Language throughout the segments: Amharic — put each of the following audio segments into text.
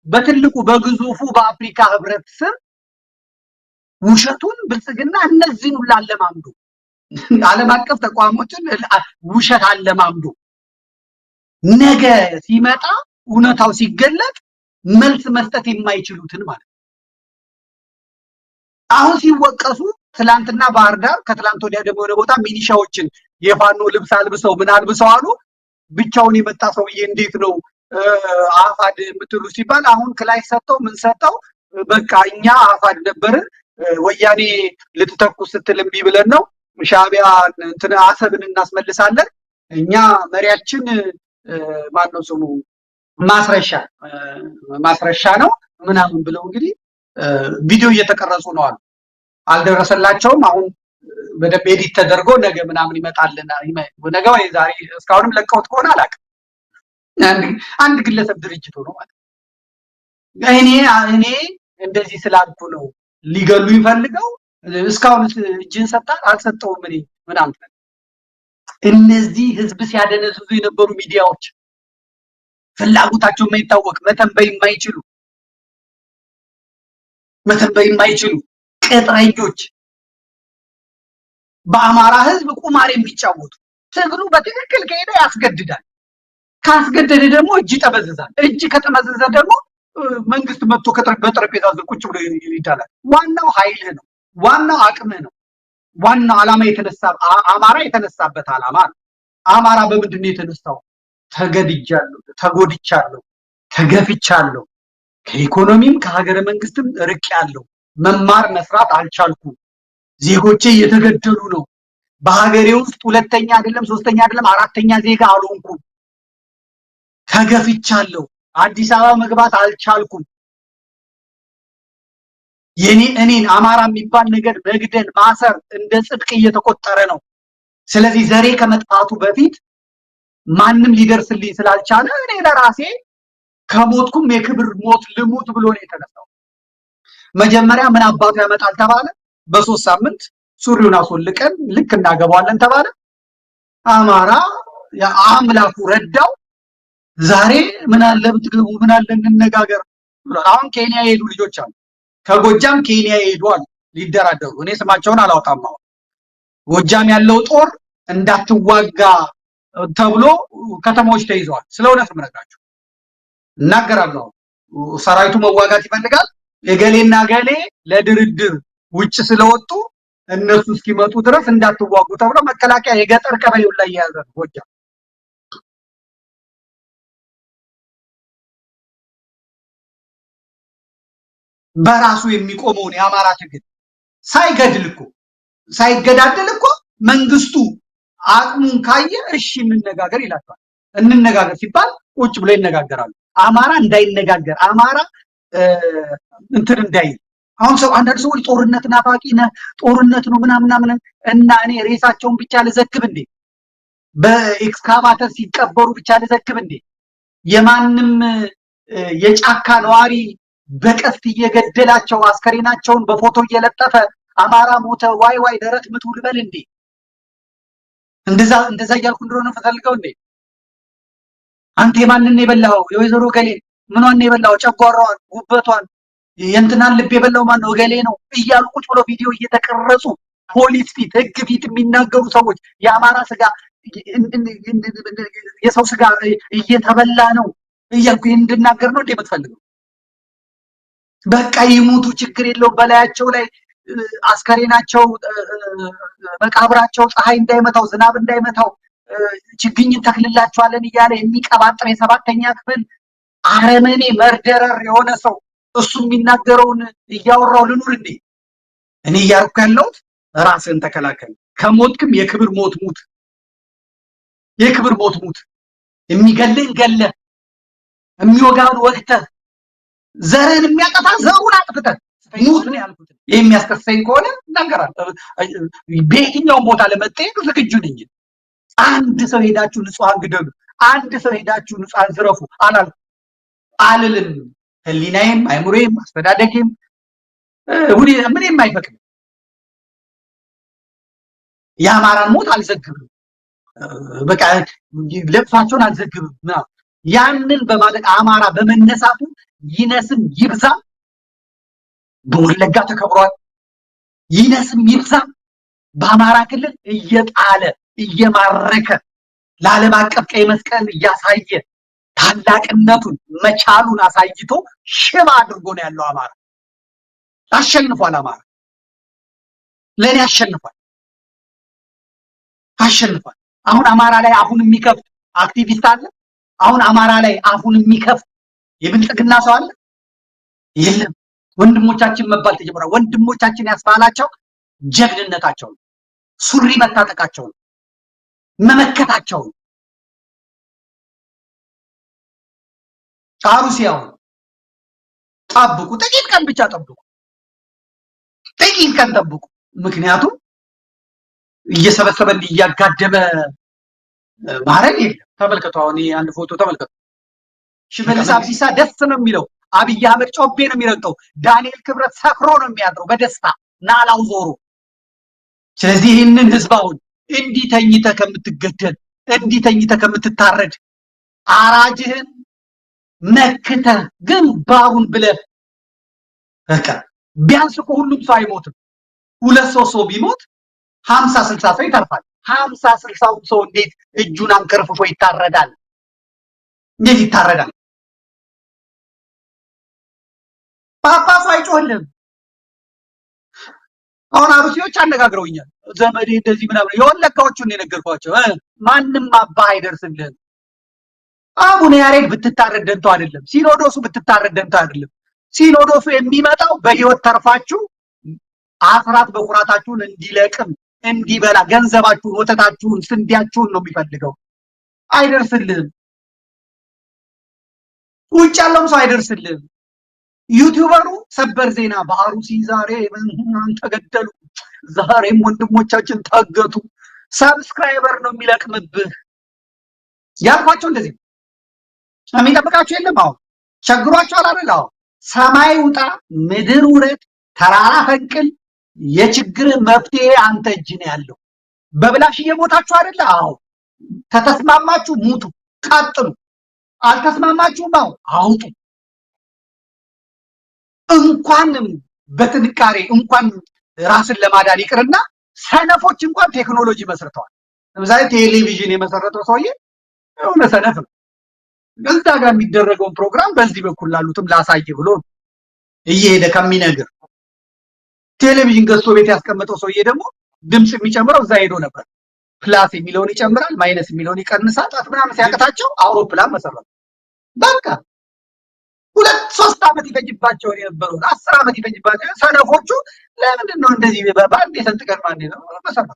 በትልቁ በግዙፉ በአፍሪካ ህብረት ስም ውሸቱን ብልጽግና እነዚህን ሁሉ አለማምዶ ዓለም አቀፍ ተቋሞችን ውሸት አለማምዶ ነገ ሲመጣ እውነታው ሲገለጥ መልስ መስጠት የማይችሉትን ማለት አሁን ሲወቀሱ ትላንትና ባህር ዳር ከትላንት ወዲያ ደግሞ ወደ ቦታ ሚሊሻዎችን የፋኖ ልብስ አልብሰው ምን አልብሰው አሉ ብቻውን የመጣ ሰውዬ እንዴት ነው አፋድ የምትሉ ሲባል አሁን ክላሽ ሰጠው ምን ሰጠው በቃ እኛ አፋድ ነበርን ወያኔ ልትተኩስ ስትል እምቢ ብለን ነው ሻዕቢያ እንትን አሰብን እናስመልሳለን እኛ መሪያችን ማን ነው ስሙ ማስረሻ ነው ምናምን ብለው እንግዲህ ቪዲዮ እየተቀረጹ ነው አሉ አልደረሰላቸውም አሁን በደንብ ኤዲት ተደርጎ ነገ ምናምን ይመጣልና ነገ ወይ ዛሬ እስካሁንም ለቀውት ከሆነ አላውቅም አንድ ግለሰብ ድርጅት ሆኖ ማለት እኔ እንደዚህ ስላልኩ ነው ሊገሉ ይፈልገው እስካሁን እጅን ሰጣል አልሰጠውም እኔ ምናምን እነዚህ ህዝብ ሲያደነዝዙ የነበሩ ሚዲያዎች ፍላጎታቸው የማይታወቅ መተንበይ የማይችሉ ቅጥረኞች በአማራ ህዝብ ቁማር የሚጫወቱ ትግሉ በትክክል ከሄደ ያስገድዳል ካስገደደ ደግሞ እጅ ተበዝዛል እጅ ከተመዘዘ ደግሞ መንግስት መጥቶ በጠረጴዛ ዙሪያ ቁጭ ብሎ ይዳላል ዋናው ኃይል ነው ዋናው አቅም ነው ዋናው ዓላማ የተነሳ አማራ የተነሳበት ዓላማ ነው አማራ በምንድን ነው የተነሳው ተገድጃለሁ ተጎድቻለሁ ተገፍቻለሁ ከኢኮኖሚም ከሀገረ መንግስትም ርቄያለሁ መማር መስራት አልቻልኩም ዜጎቼ እየተገደሉ ነው በሀገሬ ውስጥ ሁለተኛ አይደለም ሶስተኛ አይደለም አራተኛ ዜጋ አልሆንኩም ተገፍቻለሁ አዲስ አበባ መግባት አልቻልኩም እኔን አማራ የሚባል ነገር መግደል ማሰር እንደ ጽድቅ እየተቆጠረ ነው ስለዚህ ዘሬ ከመጥፋቱ በፊት ማንም ሊደርስልኝ ስላልቻለ እኔ ለራሴ ከሞትኩም የክብር ሞት ልሙት ብሎ ነው የተነሳው መጀመሪያ ምን አባቱ ያመጣል ተባለ በ3 ሳምንት ሱሪውን አስወልቀን ልክ እናገባዋለን ተባለ አማራ አምላኩ ረዳው ዛሬ ምን አለ ብትገቡ ምን አለ እንነጋገር አሁን ኬንያ የሄዱ ልጆች አሉ ከጎጃም ኬንያ ይሄዷል ሊደራደሩ እኔ ስማቸውን አላውጣም አሁን ጎጃም ያለው ጦር እንዳትዋጋ ተብሎ ከተሞች ተይዘዋል ስለሆነስ ምረጋችሁ እናገራለሁ ሰራዊቱ መዋጋት ይፈልጋል የገሌና ገሌ ለድርድር ውጭ ስለወጡ እነሱ እስኪመጡ ድረስ እንዳትዋጉ ተብሎ መከላከያ የገጠር ቀበሌው ላይ ያዘ ጎጃም በራሱ የሚቆመው የአማራ ትግል ሳይገዳደል እኮ መንግስቱ አቅሙን ካየ እሺ እንነጋገር ይላታል እንነጋገር ሲባል ቁጭ ብሎ ይነጋገራሉ አማራ እንዳይነጋገር አማራ እንትን እንዳይል አሁን ሰው አንዳንድ ሰው ጦርነት ናፋቂ ነው ጦርነት ነው ምናምን እና እኔ ሬሳቸውን ብቻ ልዘክብ እንዴ በኤክስካቫተር ሲቀበሩ ብቻ ልዘክብ እንዴ የማንም የጫካ ነዋሪ በቀስት እየገደላቸው አስከሬናቸውን በፎቶ እየለጠፈ አማራ ሞተ ዋይ ደረት ምቱ ልበል እንዴ እንደዛ ያልኩ እንደሆነ ፈልገው እንዴ አንተ የማንን የበላው የወይዘሮ ገሌ ምንዋን የበላው ጨጓራዋን ጉበቷን የእንትናን ልብ የበላው ማን ነው ገሌ ነው እያሉ ቁጭ ብሎ ቪዲዮ እየተቀረጹ ፖሊስ ፊት ህግ ፊት የሚናገሩ ሰዎች የአማራ ስጋ የሰው ስጋ እየተበላ ነው እያልኩ እንድናገር ነው እንደምትፈልገው በቃ ይሙቱ ችግር የለው በላያቸው ላይ አስከሬናቸው መቃብራቸው ፀሐይ እንዳይመታው ዝናብ እንዳይመታው ችግኝ ተክልላቸዋለን እያለ የሚቀባጥር የሰባተኛ ክፍል አረመኔ መርደረር የሆነ ሰው እሱ የሚናገረውን እያወራው ልኑር እንዴ እኔ ያርኩ ያለው ራስን ተከላከል ከሞትክም የክብር ሞት ሙት የሚገልን ገለ የሚወጋውን ወቅተ ዘርን የሚያጠፋ ዘሩን አጥፍተ ሙት ነው ያልኩት የሚያስከሰኝ ከሆነ እናገራለሁ በየትኛው ቦታ ለመጠየቅ ዝግጁ ነኝ አንድ ሰው ሄዳችሁ ንጹሃን ግደሉ አንድ ሰው ሄዳችሁ ንጹሃን ዝረፉ አልልም ህሊናዬም አይሙሬም አስተዳደጌም ምንም አይፈቅድም የአማራን ሞት አልዘግብም በቃ ለቅሷቸውን አልዘግብም ያንን በማለት አማራ በመነሳቱ ይነስም ይብዛ በወለጋ ተከብሯል። ይነስም ይብዛ በአማራ ክልል እየጣለ እየማረከ ለዓለም አቀፍ ቀይ መስቀል እያሳየ ታላቅነቱን መቻሉን አሳይቶ ሽባ አድርጎ ነው ያለው። አማራ አሸንፏል። አማራ ለኔ አሸንፏል። አሁን አማራ ላይ አሁን የሚከፍት አክቲቪስት አለ? አሁን አማራ ላይ አሁን የሚከፍት የብልጽግና ሰው አለ? የለም። ወንድሞቻችን መባል ተጀምሯል። ወንድሞቻችን ያስባላቸው ጀግንነታቸው ነው፣ ሱሪ መታጠቃቸው ነው፣ መመከታቸው ነው። አሩሲያው ጠብቁ፣ ጥቂት ቀን ብቻ ጠብቁ፣ ጥቂት ቀን ጠብቁ። ምክንያቱም እየሰበሰበ እያጋደመ ማረግ የለም። ተመልከቱ፣ አሁን አንድ ፎቶ ተመልከቱ። ሽመልስ አብዲሳ ደስ ነው የሚለው፣ አብይ አህመድ ጮቤ ነው የሚረግጠው፣ ዳንኤል ክብረት ሰክሮ ነው የሚያድረው በደስታ ናላው ዞሮ። ስለዚህ ይህንን ህዝብ አሁን እንዲህ ተኝተህ ከምትገደል፣ እንዲህ ተኝተህ ከምትታረድ አራጅህን መክተህ ግንባሩን ብለህ በቃ ቢያንስ እኮ ሁሉም ሰው አይሞትም። ሁለት ሰው ቢሞት 50-60 ሰው ይተርፋል። 50-60 ሰው እንዴት እጁን አንከርፍፎ ይታረዳል? እንዴት ይታረዳል? ጳጳሱ አይጮህልም። አሁን አሩሲዎች አነጋግረውኛል። ዘመዴ እንደዚህ ምናምን የወለጋዎቹን የነገርኳቸው ማንም አባ አይደርስልህም። አቡነ ያሬድ ብትታረድ ደንተው አይደለም። ሲኖዶሱ ብትታረድ ደንተው አይደለም። ሲኖዶሱ የሚመጣው በህይወት ተርፋችሁ አስራት በኩራታችሁን እንዲለቅም እንዲበላ ገንዘባችሁን፣ ወተታችሁን፣ ስንዴያችሁን ነው የሚፈልገው። አይደርስልህም። ውጭ ያለውም ሰው አይደርስልህም። ዩቲዩበሩ ሰበር ዜና በአሩሲ ዛሬ ተገደሉ፣ ዛሬም ወንድሞቻችን ታገቱ፣ ሰብስክራይበር ነው የሚለቅምብህ ያልኳቸው እንደዚህ የሚጠብቃቸው የለም። አሁን ቸግሯቸዋል አይደል? አሁን ሰማይ ውጣ ምድር ውረድ ተራራ ፈንቅል የችግር መፍትሄ አንተ እጅ ነው ያለው። በብላሽ እየሞታችሁ አይደል? አዎ ከተስማማችሁ ሙቱ፣ ቀጥሉ። አልተስማማችሁም አዎ አውጡ። እንኳንም በጥንካሬ እንኳን ራስን ለማዳን ይቅርና ሰነፎች እንኳን ቴክኖሎጂ መስርተዋል። ለምሳሌ ቴሌቪዥን የመሰረተው ሰውዬ የሆነ ሰነፍ ነው። እዛ ጋር የሚደረገውን ፕሮግራም በዚህ በኩል ላሉትም ላሳይ ብሎ እየሄደ ከሚነግር ቴሌቪዥን ገዝቶ ቤት ያስቀመጠው ሰውዬ ደግሞ ድምጽ የሚጨምረው እዛ ሄዶ ነበር። ፕላስ የሚለውን ይጨምራል፣ ማይነስ የሚለውን ይቀንሳል። ምናምን ሲያቀታቸው አውሮፕላን መሰረቱ። በቃ 2-3 ዓመት ይፈጅባቸው የነበሩ 10 ዓመት ይፈጅባቸው ሰነፎቹ ለምንድን ነው እንደዚህ በአንድ የሰንጥቀን ማን ነው መሰረቱ?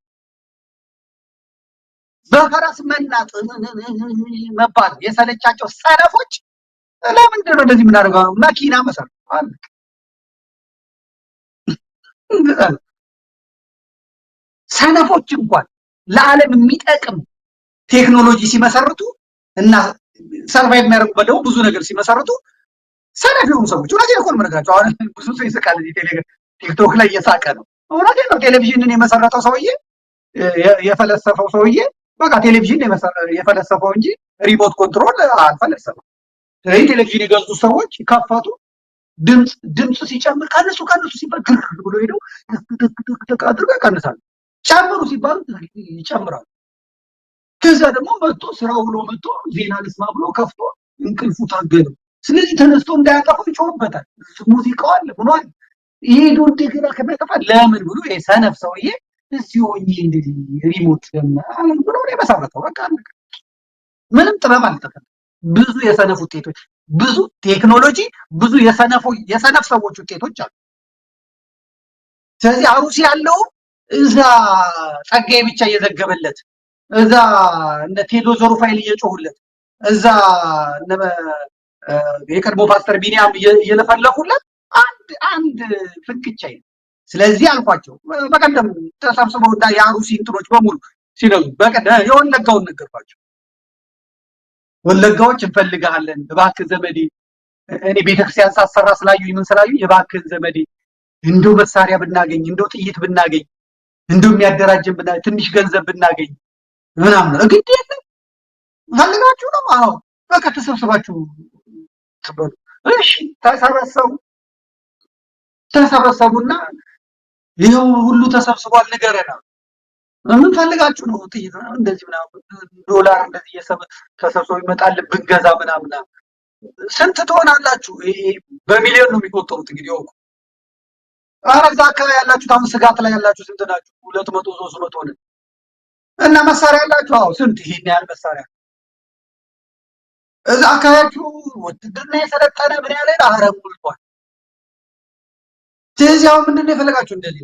በፈረስ መናጥ መባል የሰለቻቸው ሰነፎች ለምንድን ነው እንደዚህ የምናደርገው? መኪና መሰረቱ። ሰነፎች እንኳን ለዓለም የሚጠቅም ቴክኖሎጂ ሲመሰርቱ እና ሰርቫይቭ የሚያደርጉበት ደግሞ ብዙ ነገር ሲመሰርቱ ሰነፍ የሆኑ ሰዎች እውነቴን እኮ ነው የምነግራቸው። አሁን ብዙ ሰው ይስቃል እዚህ ቲክቶክ ላይ እየሳቀ ነው። እውነቴን ነው። ቴሌቪዥንን የመሰረተው ሰውዬ የፈለሰፈው ሰውዬ በቃ ቴሌቪዥን የፈለሰፈው እንጂ ሪሞት ኮንትሮል አልፈለሰፈም። ስለዚህ ቴሌቪዥን የገዙ ሰዎች ከፈቱ፣ ድምጽ ሲጨምር ቀንሱ ሲባል ግር ብሎ ሄደው ተክ አድርገው ይቀንሳሉ። ጨምሩ ሲባሉ ይጨምራሉ። ከዛ ደግሞ መጥቶ ስራው ብሎ መጥቶ ዜና ልስማ ብሎ ከፍቶ እንቅልፉ ታገለው። ስለዚህ ተነስቶ እንዳያጠፋው ይጮህበታል። ሙዚቃው አለ ብሏል። ይሄዱ እንደገና ከመጠፋ ለምን ብሎ የሰነፍ ሰውዬ እዚህ ሆኜ እንደዚህ ሪሞት ለምን ብሎ ነው የመሰረተው። በቃ ምንም ጥበብ አልተፈጠረም። ብዙ የሰነፍ ውጤቶች፣ ብዙ ቴክኖሎጂ፣ ብዙ የሰነፍ ሰዎች ውጤቶች አሉ። ስለዚህ አሩሲ ያለው እዛ ጸጋዬ ብቻ እየዘገበለት፣ እዛ እነ ቴዶ ዞሩፋይል እየጮሁለት፣ እዛ የቀድሞ ፓስተር ቢኒያም እየለፈለፉለት አንድ ፍንክቻ ይል። ስለዚህ አልኳቸው በቀደም ተሰብስበው እና የአሩሲ እንትኖች በሙሉ ሲነሱ በቀደም የወለጋውን ነገርኳቸው። ወለጋዎች እንፈልጋለን እባክህ ዘመዴ፣ እኔ ቤተክርስቲያን ሳሰራ ስላዩ ምን ስላዩ እባክህ ዘመዴ እንደው መሳሪያ ብናገኝ፣ እንደው ጥይት ብናገኝ፣ እንደው የሚያደራጀን ብናገኝ፣ ትንሽ ገንዘብ ብናገኝ ምናምን ነው። ግድ የለም ፈልጋችሁ ነው። አዎ በቃ ተሰብስባችሁ ትበሉ። እሺ ተሰበሰቡና ይኸው ሁሉ ተሰብስቧል ንገረና ምን ፈልጋችሁ ነው? ጥይት እንደዚህ ምናምን ዶላር እንደዚህ ተሰብስቦ ይመጣል ብንገዛ ምናምን ስንት ትሆናላችሁ? ይሄ በሚሊዮን ነው የሚቆጠሩት። እንግዲህ ወቁ ኧረ እዛ አካባቢ ያላችሁት አሁን ስጋት ላይ ያላችሁ ስንት ናችሁ? 200 300 ሆነ እና መሳሪያ ያላችሁ አዎ ስንት ይሄን ያህል መሳሪያ እዛ አካባቢያችሁ ውትድርና የሰለጠነ ምን ያለ አረብ ሙልቷል። ስለዚህ አሁን ምንድን ነው የፈለጋችሁ? እንደዚህ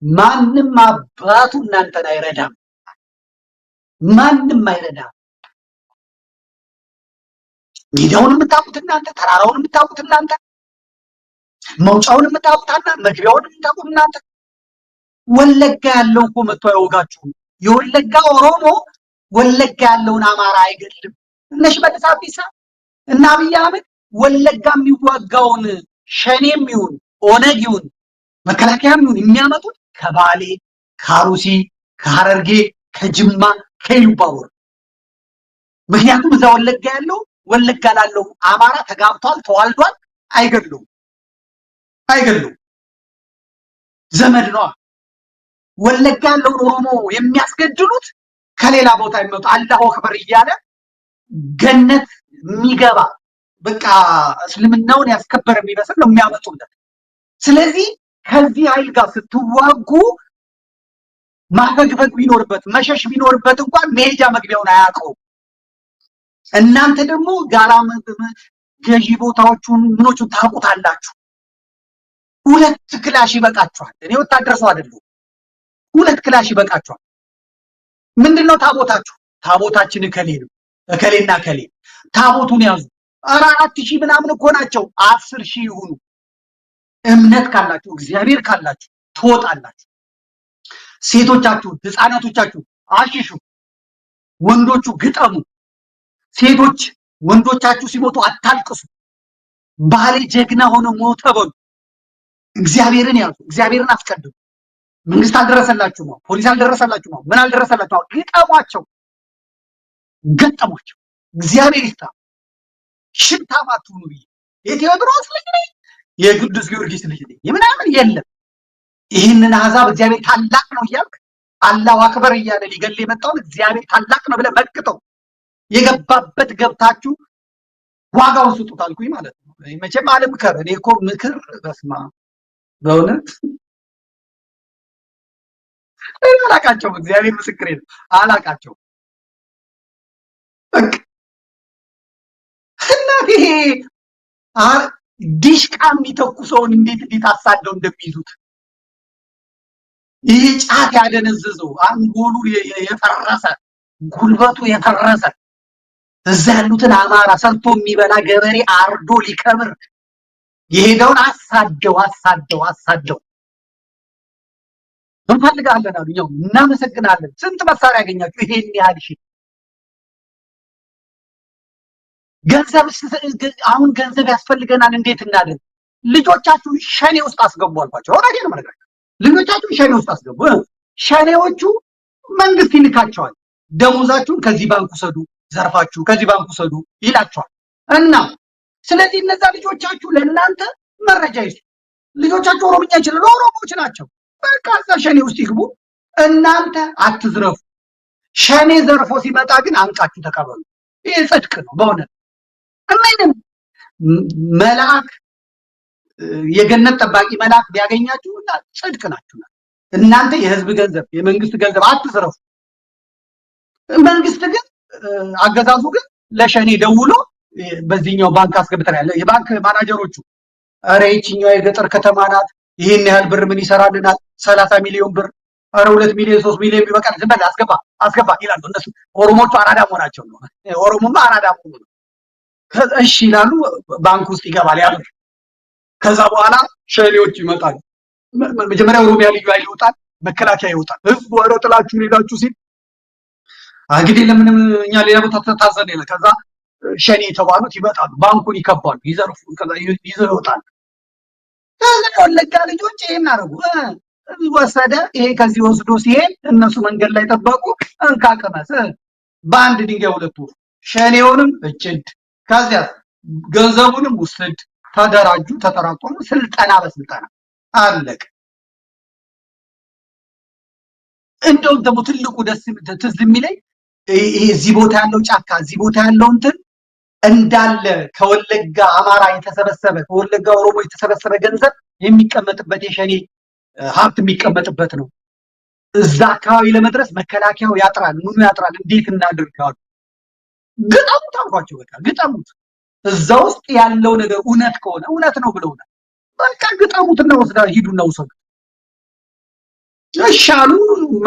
ማንም አባቱ እናንተን አይረዳም። ማንም አይረዳም። ሜዳውን የምታውቁት እናንተ፣ ተራራውን የምታውቁት እናንተ፣ መውጫውን የምታውቁት እናንተ፣ መግቢያውን የምታውቁት እናንተ። ወለጋ ያለው እኮ መጥቶ አይወጋችሁም። የወለጋ ኦሮሞ ወለጋ ያለውን አማራ አይገድልም። እነ ሽመልስ አብዲሳ እና አብይ አህመድ ወለጋ የሚዋጋውን ሸኔም ይሁን ኦነግ ይሁን መከላከያም ይሁን የሚያመጡት ከባሌ፣ ከአሩሲ፣ ከሐረርጌ፣ ከጅማ፣ ከኢሉባቦር። ምክንያቱም እዛ ወለጋ ያለው ወለጋ ላለው አማራ ተጋብቷል፣ ተዋልዷል። አይገድሉም። ዘመድ ነው። ወለጋ ያለውን ኦሮሞ የሚያስገድሉት ከሌላ ቦታ የሚመጡ አላሁ አክበር እያለ ገነት የሚገባ በቃ እስልምናውን ያስከበረ የሚመስል ነው የሚያመጡለት። ስለዚህ ከዚህ ኃይል ጋር ስትዋጉ ማፈግፈግ ቢኖርበት መሸሽ ቢኖርበት እንኳን መሄጃ መግቢያውን አያውቀውም። እናንተ ደግሞ ጋራ ገዢ ቦታዎቹን ምኖቹን ታውቁታላችሁ። 2 ክላሽ ይበቃችኋል። እኔ ወታደር ሰው አይደለሁም። 2 ክላሽ ይበቃችኋል። ምንድነው ታቦታችሁ? ታቦታችን እከሌ ነው እከሌና እከሌ ታቦቱን ያዙ። 4000 ምናምን እኮ ናቸው። 10000 ይሁኑ። እምነት ካላችሁ እግዚአብሔር ካላችሁ ትወጣላችሁ። ሴቶቻችሁ ህፃናቶቻችሁ አሽሹ፣ ወንዶቹ ግጠሙ። ሴቶች ወንዶቻችሁ ሲሞቱ አታልቅሱ። ባሌ ጀግና ሆኖ ሞተ በሉ። እግዚአብሔርን ያዙ፣ እግዚአብሔርን አስቀድሙ። መንግስት አልደረሰላችሁ ነው፣ ፖሊስ አልደረሰላችሁ ነው፣ ምን አልደረሰላችሁ ነው። ግጠሟቸው፣ ገጠሟቸው። እግዚአብሔር ይስታ። ሽንታማቱ ነው። የቴዎድሮስ ልጅ ነኝ የቅዱስ ጊዮርጊስ ልጅ ነኝ የምናምን የለም። ይህንን አሕዛብ እግዚአብሔር ታላቅ ነው እያልክ አላሁ አክበር እያለ ሊገል የመጣውን እግዚአብሔር ታላቅ ነው ብለህ መክተው የገባበት ገብታችሁ ዋጋውን ስጡት አልኩኝ ማለት ነው። መቼም አልምከር። እኔ እኮ ምክር በስማ በእውነት አላቃቸውም። እግዚአብሔር ምስክሬ ነው፣ አላቃቸውም። በቃ እናት ይሄ ዲሽቃ የሚተኩሰውን እንዴት አሳደው እንደሚይዙት ይሄ ጫት ያደነዘዘው አንጎሉ የፈረሰ ጉልበቱ የፈረሰ እዛ ያሉትን አማራ ሰርቶ የሚበላ ገበሬ አርዶ ሊከብር የሄደውን አሳደው እንፈልጋለን አሉ። ያው እናመሰግናለን። ስንት መሳሪያ ያገኛችሁ? ይሄን ያህል ሺ ገንዘብ አሁን ገንዘብ ያስፈልገናል። እንዴት እናድርግ? ልጆቻችሁ ሸኔ ውስጥ አስገቡ አልኳቸው። እውነቴን ነው የምነግራችሁ። ልጆቻችሁ ሸኔ ውስጥ አስገቡ። ሸኔዎቹ መንግስት ይልካቸዋል። ደሞዛችሁን ከዚህ ባንክ ውሰዱ፣ ዘርፋችሁ ከዚህ ባንክ ውሰዱ ይላቸዋል። እና ስለዚህ እነዛ ልጆቻችሁ ለእናንተ መረጃ ይስጡ። ልጆቻችሁ ኦሮምኛ ይችላሉ፣ ኦሮሞዎች ናቸው። በቃ እዛ ሸኔ ውስጥ ይግቡ። እናንተ አትዝረፉ። ሸኔ ዘርፎ ሲመጣ ግን አንቃችሁ ተቀበሉ። ይሄ ጽድቅ ነው በእውነት። እምንም መልአክ የገነት ጠባቂ መልአክ ቢያገኛችሁ እና ጽድቅ ናችሁ። እናንተ የህዝብ ገንዘብ የመንግስት ገንዘብ አትዝረፉ። መንግስት ግን አገዛዙ ግን ለሸኔ ደውሎ በዚህኛው ባንክ አስገብተን ያለ የባንክ ማናጀሮቹ አረ ይችኛው የገጠር ከተማ ናት፣ ይሄን ያህል ብር ምን ይሰራልናል? 30 ሚሊዮን ብር፣ አረ 2 ሚሊዮን 3 ሚሊዮን ቢበቃል ዝም በል አስገባ ይላሉ። እነሱ ኦሮሞቹ አራዳ መሆናቸው ነው። ኦሮሞማ አራዳ መሆኑ ነው። እሺ ይላሉ። ባንክ ውስጥ ይገባል ያ ብር። ከዛ በኋላ ሸኔዎች ይመጣሉ። መጀመሪያ ኦሮሚያ ልዩ ኃይል ይወጣል፣ መከላከያ ይወጣል። ህዝቡ ኧረ ጥላችሁን ሄዳችሁ ሲል እንግዲህ ለምንም እኛ ሌላ ቦታ ተታዘነ ይላል። ከዛ ሸኔ የተባሉት ይመጣሉ፣ ባንኩን ይከባሉ፣ ይዘርፉ፣ ከዛ ይዘው ይወጣሉ። ወለጋ ልጆች ይሄን አደረጉ። ወሰደ። ይሄ ከዚህ ወስዶ ሲሄድ እነሱ መንገድ ላይ ጠበቁ። እንካ ቅመስ፣ በአንድ ድንጋይ 2 ወፍ። ሸኔውንም እጭድ ከዚያ ገንዘቡንም ውስድ ተደራጁ ተጠራቀሙ ስልጠና በስልጠና አለቀ። እንደውም ደግሞ ትልቁ ደስ ትዝ የሚለኝ እዚህ ቦታ ያለው ጫካ እዚህ ቦታ ያለው እንትን እንዳለ ከወለጋ አማራ የተሰበሰበ ከወለጋ ኦሮሞ የተሰበሰበ ገንዘብ የሚቀመጥበት የሸኔ ሀብት የሚቀመጥበት ነው። እዛ አካባቢ ለመድረስ መከላከያው ያጥራል ምኑ ያጥራል እንዴት እናድርጋው ግጠሙት አልኳቸው። በቃ ግጠሙት እዛ ውስጥ ያለው ነገር እውነት ከሆነ እውነት ነው ብለውናል። በቃ ግጠሙትና ወስዳ ሂዱና ውሰዱ እሻሉ።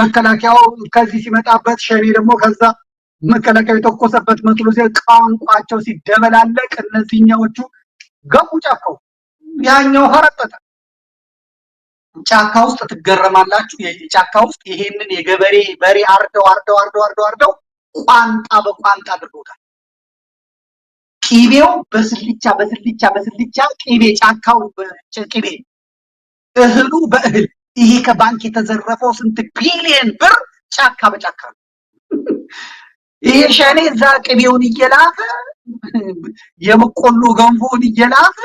መከላከያው ከዚህ ሲመጣበት ሸኔ ደግሞ ከዛ መከላከያው የተኮሰበት መስሎ ቋንቋቸው ሲደበላለቅ እነዚህኛዎቹ ገቡ ጫካው ያኛው ፈረጠጠ። ጫካ ውስጥ ትገረማላችሁ። የጫካ ውስጥ ይሄንን የገበሬ በሬ አርደው ቋንጣ በቋንጣ አድርጎታል። ቂቤው በስልቻ ቂቤ ጫካው ቂቤ እህሉ በእህል ይሄ ከባንክ የተዘረፈው ስንት ቢሊየን ብር ጫካ በጫካ ነው። ይሄ ሸኔ እዛ ቅቤውን እየላፈ የበቆሎ ገንፎውን እየላፈ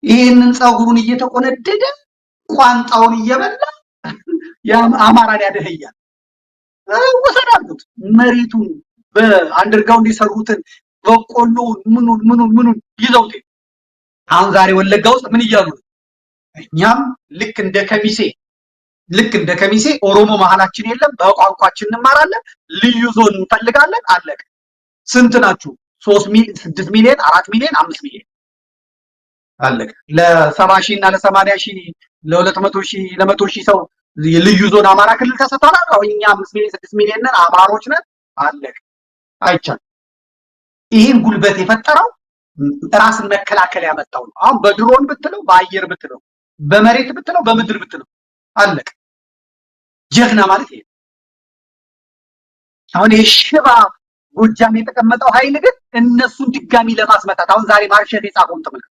ይሄንን ፀጉሩን እየተቆነደደ ቋንጣውን እየበላ አማራን ያደህያል። ወሰዳሉት መሬቱን በአንደርግራውንድ የሰሩትን በቆሎ ምኑን ይዘውት አሁን ዛሬ ወለጋ ውስጥ ምን እያሉ እኛም ልክ እንደ ከሚሴ ኦሮሞ መሃላችን የለም በቋንቋችን እንማራለን ልዩ ዞን እንፈልጋለን አለቀ። ስንት ናችሁ? 3 ሚሊዮን 6 ሚሊዮን 4 ሚሊዮን 5 ሚሊዮን አለቀ። ለ70 ሺህ እና ለ80 ሺህ ለ200 ሺህ ለ100 ሺህ ሰው ልዩ ዞን አማራ ክልል ተሰጥቷል። አሁን እኛ 5 ሚሊዮን 6 ሚሊዮን ነን አማሮች ነን አለቀ። አይቻልም። ይሄን ጉልበት የፈጠረው ራስን መከላከል ያመጣው ነው። አሁን በድሮን ብትለው በአየር ብትለው በመሬት ብትለው በምድር ብትለው አለቀ። ጀግና ማለት ይሄ አሁን የሽባ ጎጃም የተቀመጠው ኃይል ግን እነሱን ድጋሚ ለማስመታት አሁን ዛሬ ማርሸት የጻፈውን ተመልከቱ።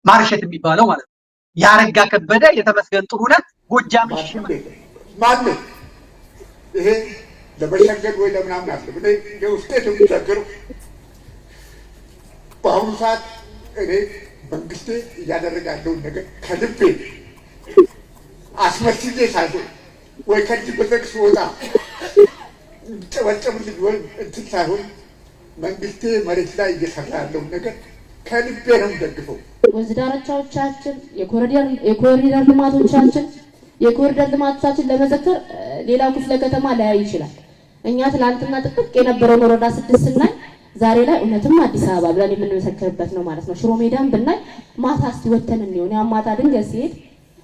ማርሸት የሚባለው ማለት ነው ያረጋ ከበደ የተመስገን ጥሩነህ ጎጃም ማን ይሄ ለበሸገድ ወይ ለምናምን አለ ብለ የውስጤት የሚቸግር በአሁኑ ሰዓት እኔ መንግስቴ እያደረገ ያለውን ነገር ከልቤ አስመስዬ ሳይሆን ወይ ከልጅ በዘግስ ወጣ ጨበጨብልኝ ወይ እንትን ሳይሆን መንግስቴ መሬት ላይ እየሰራ ያለውን ነገር ከልቤ ነው ደግፈው። ወንዝ ዳርቻዎቻችን የኮሪደር ልማቶቻችን ለመዘከር ሌላው ክፍለ ከተማ ላያይ ይችላል። እኛ ትላንትና ጥቅቅ የነበረውን ወረዳ 6 ስናይ ዛሬ ላይ እውነትም አዲስ አበባ ብለን የምንመሰክርበት ነው ማለት ነው። ሽሮ ሜዳን ብናይ ማታ እስቲ ወተን እንየው ነው ማታ ድንገት ሲሄድ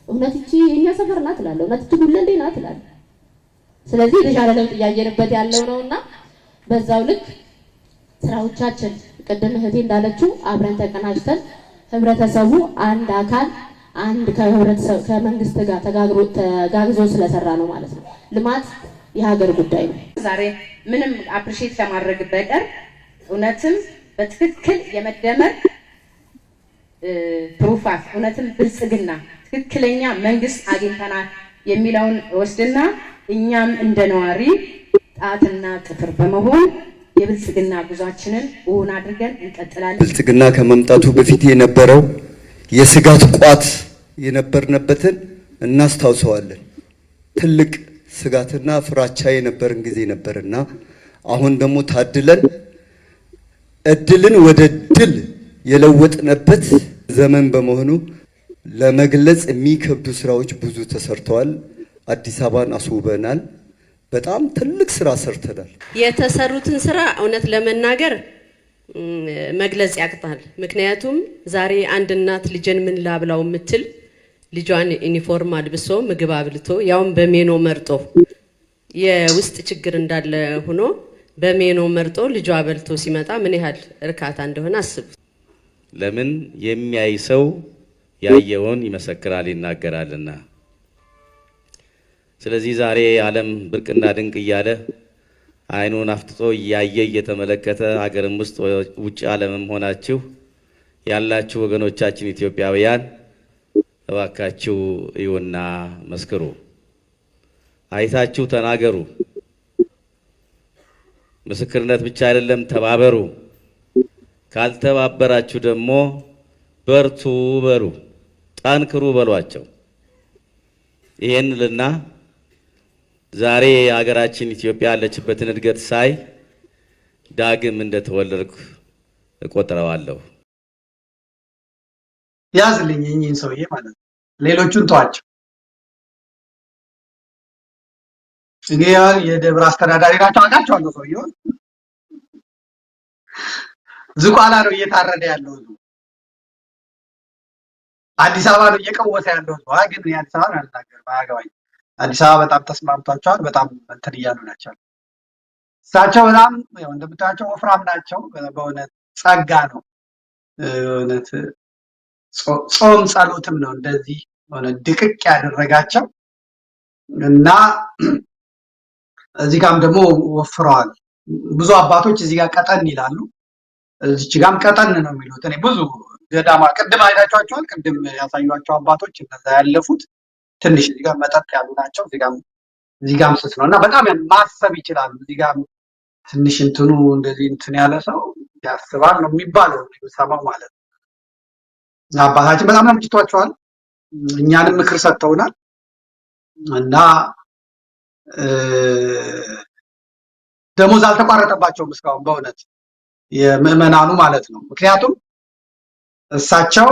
እውነት እቺ የኛ ሰፈር ናት እላለሁ፣ እውነት እቺ ጉለሌ ናት እላለሁ። ስለዚህ የተሻለ ለውጥ እያየንበት ያለው ነውና በዛው ልክ ስራዎቻችን ቅድም እህቴ እንዳለችው አብረን ተቀናጅተን ህብረተሰቡ አንድ አካል አንድ ከመንግስት ጋር ተጋግዞ ስለሰራ ነው ማለት ነው። ልማት የሀገር ጉዳይ ነው። ዛሬ ምንም አፕሪሺየት ከማድረግ በቀር እውነትም በትክክል የመደመር ፕሩፋት እውነትም ብልጽግና ትክክለኛ መንግስት አግኝተናል የሚለውን ወስድና እኛም እንደ ነዋሪ ጣትና ጥፍር በመሆን የብልጽግና ጉዟችንን እውን አድርገን እንቀጥላለን። ብልጽግና ከመምጣቱ በፊት የነበረው የስጋት ቋት የነበርነበትን እናስታውሰዋለን። ትልቅ ስጋትና ፍራቻ የነበረን ጊዜ ነበርና አሁን ደግሞ ታድለን እድልን ወደ ድል የለወጥነበት ዘመን በመሆኑ ለመግለጽ የሚከብዱ ስራዎች ብዙ ተሰርተዋል። አዲስ አበባን አስውበናል። በጣም ትልቅ ስራ ሰርተናል። የተሰሩትን ስራ እውነት ለመናገር መግለጽ ያቅታል። ምክንያቱም ዛሬ አንድ እናት ልጅን ምን ላብላው የምትል ልጇን ዩኒፎርም አልብሶ ምግብ አብልቶ ያውም በሜኖ መርጦ የውስጥ ችግር እንዳለ ሆኖ በሜኖ መርጦ ልጇ አበልቶ ሲመጣ ምን ያህል እርካታ እንደሆነ አስቡት። ለምን የሚያይ ሰው ያየውን ይመሰክራል ይናገራልና። ስለዚህ ዛሬ ዓለም ብርቅና ድንቅ እያለ አይኑን አፍጥጦ እያየ እየተመለከተ ሀገርም ውስጥ ውጭ ዓለምም ሆናችሁ ያላችሁ ወገኖቻችን ኢትዮጵያውያን እባካችሁ እዩና መስክሩ፣ አይታችሁ ተናገሩ። ምስክርነት ብቻ አይደለም፣ ተባበሩ። ካልተባበራችሁ ደግሞ በርቱ በሉ፣ ጠንክሩ በሏቸው። ይሄን ልና ዛሬ ሀገራችን ኢትዮጵያ ያለችበትን እድገት ሳይ ዳግም እንደተወለድኩ እቆጥረዋለሁ። ያዝልኝ እኚህን ሰውዬ ማለት ነው። ሌሎቹን ተዋቸው። እኔ የደብረ አስተዳዳሪ ናቸው አውቃቸዋለሁ። ሰውዬው ዝቋላ ነው እየታረደ ያለው። አዲስ አበባ ነው እየቀወሰ ያለው። ግን የአዲስ አበባ አልናገርም፣ አያገባኝም። አዲስ አበባ በጣም ተስማምቷቸዋል። በጣም እንትን እያሉ ናቸው። እሳቸው በጣም እንደምታያቸው ወፍራም ናቸው። በእውነት ጸጋ ነው። እውነት ጾም ጸሎትም ነው እንደዚህ ሆነ ድቅቅ ያደረጋቸው እና እዚህ ጋርም ደግሞ ወፍረዋል። ብዙ አባቶች እዚህ ጋር ቀጠን ይላሉ፣ እዚች ጋርም ቀጠን ነው የሚሉት። እኔ ብዙ ገዳማ ቅድም አይታችኋቸዋል። ቅድም ያሳዩቸው አባቶች እነዛ ያለፉት ትንሽ እዚህ ጋር መጠጥ ያሉ ናቸው። እዚህ ጋርም ስስ ነው እና በጣም ማሰብ ይችላሉ። እዚህ ጋር ትንሽ እንትኑ እንደዚህ እንትን ያለ ሰው ያስባል ነው የሚባለው ሰማው ማለት ነው። አባታችን በጣም አምጭቷቸዋል። እኛንም ምክር ሰጥተውናል እና ደሞዝ አልተቋረጠባቸውም እስካሁን በእውነት የምዕመናኑ ማለት ነው። ምክንያቱም እሳቸው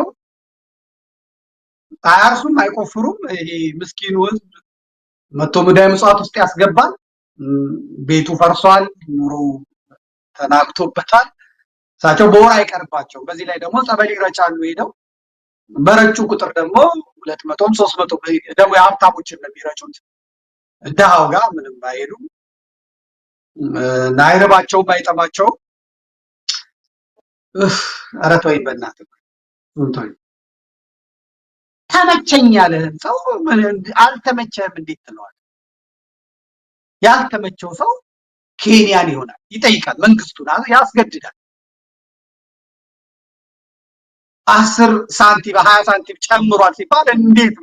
አያርሱም፣ አይቆፍሩም። ይሄ ምስኪኑ ህዝብ መቶ ሙዳይ ምጽዋት ውስጥ ያስገባል። ቤቱ ፈርሷል፣ ኑሮ ተናግቶበታል። እሳቸው በወር አይቀርባቸው። በዚህ ላይ ደግሞ ጸበል ይረጫሉ። ሄደው በረጩ ቁጥር ደግሞ 200ም 300 ደግሞ የሀብታሞችን ነው የሚረጩት። ድሃው ጋር ምንም አይሄዱም። አይረባቸውም፣ አይጠማቸውም። ኧረ ተወኝ በእናትህ ተወኝ። ተመቸኝ ያለህን ሰው አልተመቸህም እንዴት ትለዋለህ? ያልተመቸው ሰው ኬንያን ይሆናል፣ ይጠይቃል፣ መንግስቱን ያስገድዳል። 10 ሳንቲም 20 ሳንቲም ጨምሯል ሲባል እንዴት